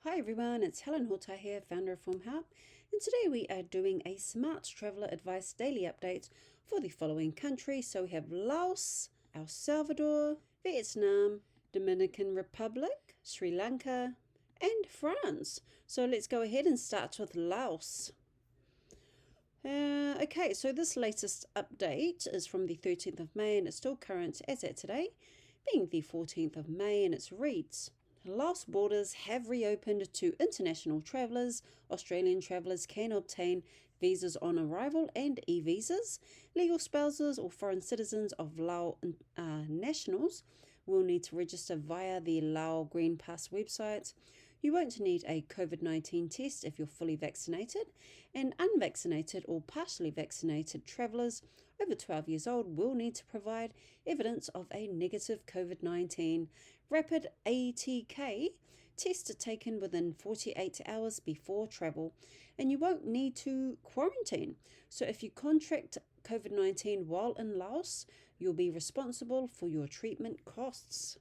Hi everyone, it's Helen Hota here, founder of Form Help, and today we are doing a Smart Traveller Advice Daily Update for the following countries. So we have Laos, El Salvador, Vietnam, Dominican Republic, Sri Lanka, and France. So let's go ahead and start with Laos. Okay, so this latest update is from the 13th of May and it's still current as at today, being the 14th of May, and it reads: Laos borders have reopened to international travellers. Australian travellers can obtain visas on arrival and e-visas. Legal spouses or foreign citizens of Lao nationals will need to register via the Lao Green Pass website. You won't need a COVID-19 test if you're fully vaccinated, and unvaccinated or partially vaccinated travellers over 12 years old will need to provide evidence of a negative COVID-19 rapid ATK test taken within 48 hours before travel, and you won't need to quarantine. So if you contract COVID-19 while in Laos, you'll be responsible for your treatment costs.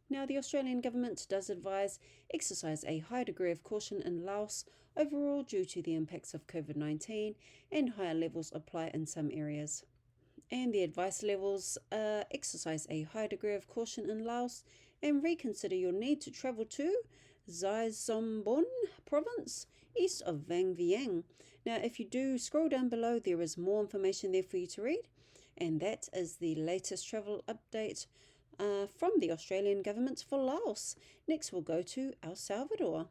Now, the Australian government does advise exercise a high degree of caution in Laos overall due to the impacts of COVID-19, and higher levels apply in some areas. And the advice levels exercise a high degree of caution in Laos and reconsider your need to travel to Xaizongbon province, east of Vang Vieng. Now, if you do scroll down below, there is more information there for you to read, and that is the latest travel update from the Australian government for Laos. Next, we'll go to El Salvador.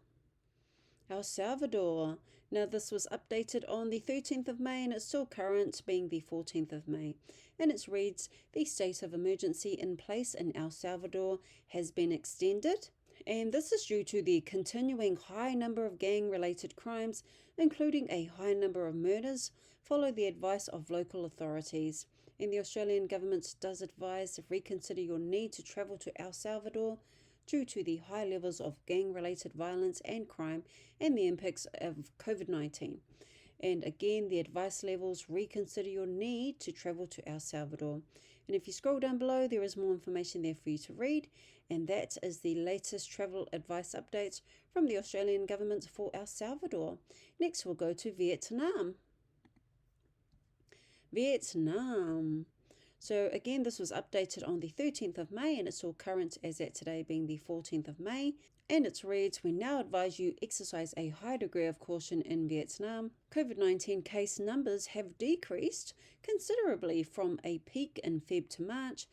El Salvador. Now, this was updated on the 13th of May and it's still current, being the 14th of May. And it reads: the state of emergency in place in El Salvador has been extended. And this is due to the continuing high number of gang-related crimes, including a high number of murders. Follow the advice of local authorities. And the Australian government does advise reconsider your need to travel to El Salvador due to the high levels of gang-related violence and crime and the impacts of COVID-19. And again, the advice levels reconsider your need to travel to El Salvador. And if you scroll down below, there is more information there for you to read. And that is the latest travel advice updates from the Australian government for El Salvador. Next, we'll go to Vietnam. Vietnam. So again, this was updated on the 13th of May and it's still current as at today, being the 14th of May. And it reads: we now advise you exercise a high degree of caution in Vietnam. COVID-19 case numbers have decreased considerably from a peak in Feb to March.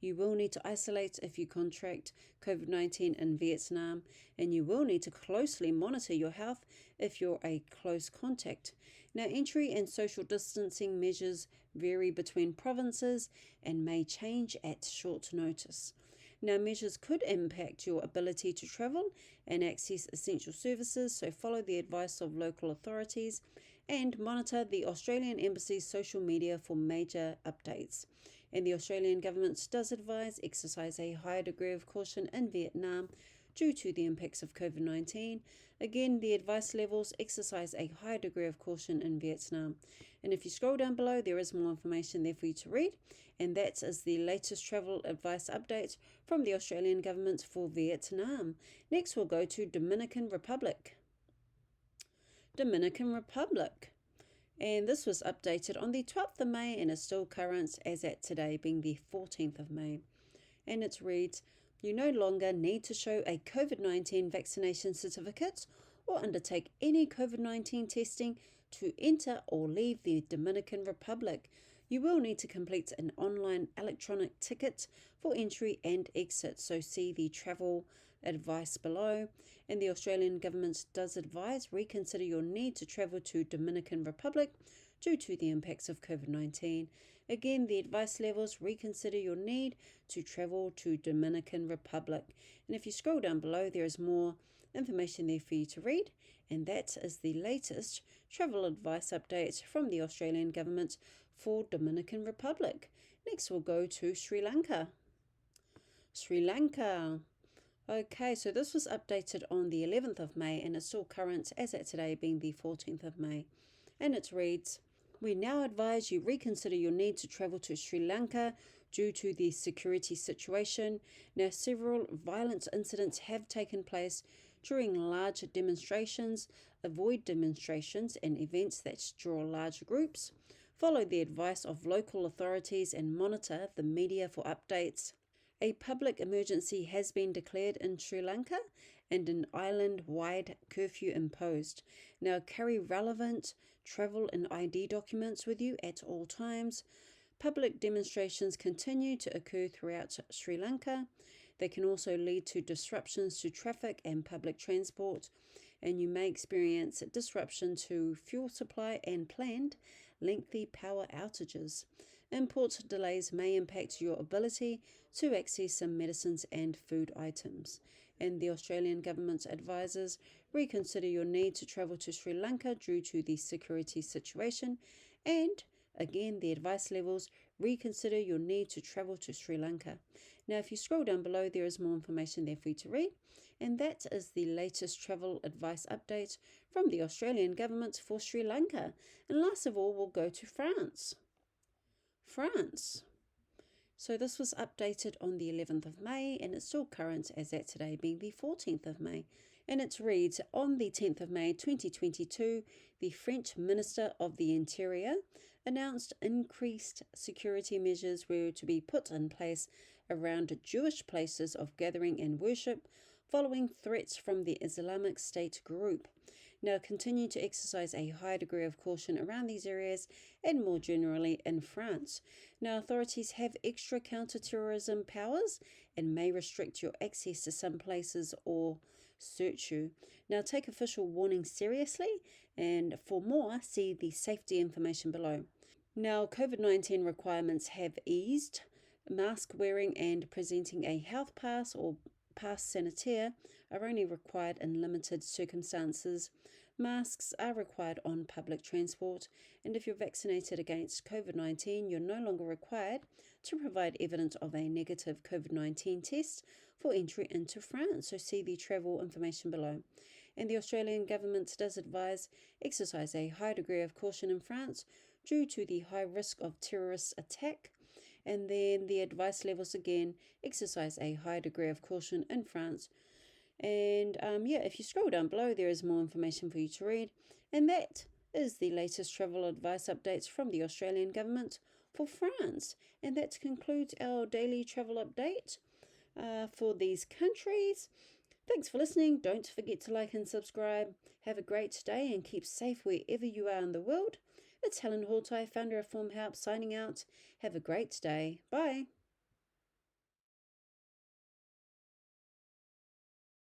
You will need to isolate if you contract COVID-19 in Vietnam, and you will need to closely monitor your health if you're a close contact. Now, entry and social distancing measures vary between provinces and may change at short notice. Now, measures could impact your ability to travel and access essential services, so follow the advice of local authorities and monitor the Australian Embassy's social media for major updates. And the Australian government does advise exercise a higher degree of caution in Vietnam due to the impacts of COVID-19. Again, the advice levels exercise a high degree of caution in Vietnam. And if you scroll down below, there is more information there for you to read. And that is the latest travel advice update from the Australian government for Vietnam. Next, we'll go to Dominican Republic. Dominican Republic. And this was updated on the 12th of May and is still current as at today, being the 14th of May. And it reads: you no longer need to show a COVID-19 vaccination certificate or undertake any COVID-19 testing to enter or leave the Dominican Republic. You will need to complete an online electronic ticket for entry and exit, so see the travel advice below. And the Australian government does advise reconsider your need to travel to Dominican Republic due to the impacts of COVID-19. Again, the advice levels reconsider your need to travel to Dominican Republic. And if you scroll down below, there is more information there for you to read. And that is the latest travel advice update from the Australian government for Dominican Republic. Next, we'll go to Sri Lanka. Sri Lanka. Okay, so this was updated on the 11th of May and is still current as at today, being the 14th of May. And it reads: we now advise you reconsider your need to travel to Sri Lanka due to the security situation. Now, several violent incidents have taken place During large demonstrations, avoid demonstrations and events that draw large groups. Follow the advice of local authorities and monitor the media for updates. A public emergency has been declared in Sri Lanka and an island-wide curfew imposed. Now carry relevant travel and ID documents with you at all times. Public demonstrations continue to occur throughout Sri Lanka. They can also lead to disruptions to traffic and public transport, and you may experience disruption to fuel supply and planned lengthy power outages. Import delays may impact your ability to access some medicines and food items. And the Australian government advises reconsider your need to travel to Sri Lanka due to the security situation. And again, the advice levels reconsider your need to travel to Sri Lanka. Now, if you scroll down below, there is more information there for you to read. And that is the latest travel advice update from the Australian government for Sri Lanka. And last of all, we'll go to France. So this was updated on the 11th of May and it's still current as at today being the 14th of May. And it reads, on the 10th of May 2022, the French Minister of the Interior announced increased security measures were to be put in place around Jewish places of gathering and worship following threats from the Islamic State group. Now continue to exercise a high degree of caution around these areas and more generally in France. Now authorities have extra counter-terrorism powers and may restrict your access to some places or search you. Now take official warnings seriously, and for more see the safety information below. Now COVID-19 requirements have eased. Mask wearing and presenting a health pass or pass sanitaire are only required in limited circumstances. Masks are required on public transport, and if you're vaccinated against COVID-19, you're no longer required to provide evidence of a negative COVID-19 test for entry into France. So see the travel information below. And the Australian government does advise exercise a high degree of caution in France due to the high risk of terrorist attack. And then the advice levels again, exercise a high degree of caution in France. And if you scroll down below, there is more information for you to read. And that is the latest travel advice updates from the Australian government for France. And that concludes our daily travel update for these countries. Thanks for listening. Don't forget to like and subscribe. Have a great day and keep safe wherever you are in the world. It's Helen Hortai, founder of Form Help, signing out. Have a great day. Bye.